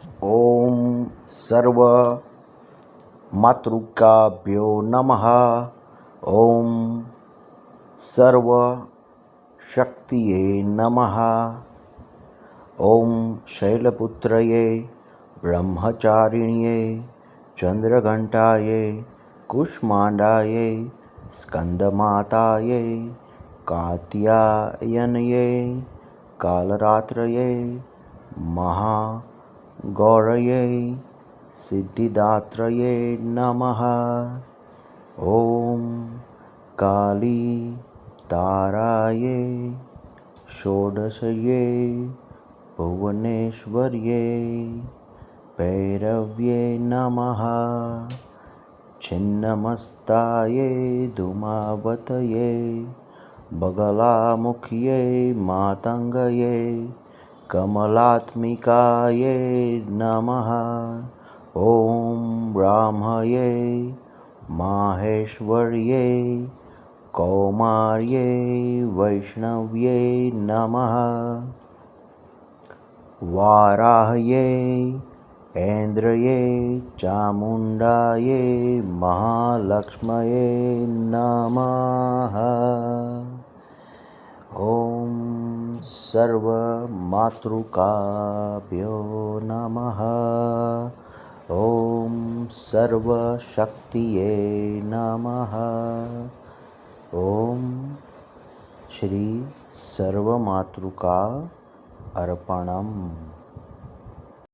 ओम सर्व मातृकाभ्यो नमः। ओम सर्व शक्तिये नमः। ओम शैलपुत्रये ब्रह्मचारिण्ये चंद्रघंटाये कुष्मांडाये स्कंदमाताये कात्यायनये कालरात्रये महागौरये सिद्धिदात्रये नमः। ओम काली ताराये षोडशये भुवनेश्वर्ये भैरव्ये नमः। छिन्नमस्ताये धूमावतये बगलामुख्ये मातंगये कमलात्मिकाये नमः। ओम ब्राह्मये माहेश्वर्ये कौमार्ये वैष्णव्ये नमः। वाराह्ये ऐन्द्रये चामुण्डाये महालक्ष्मये नमः। ओम सर्वमातृकाभ्यो नमः। ओम सर्वशक्तिये नमः। ओम श्री सर्वमातृका अर्पणम्।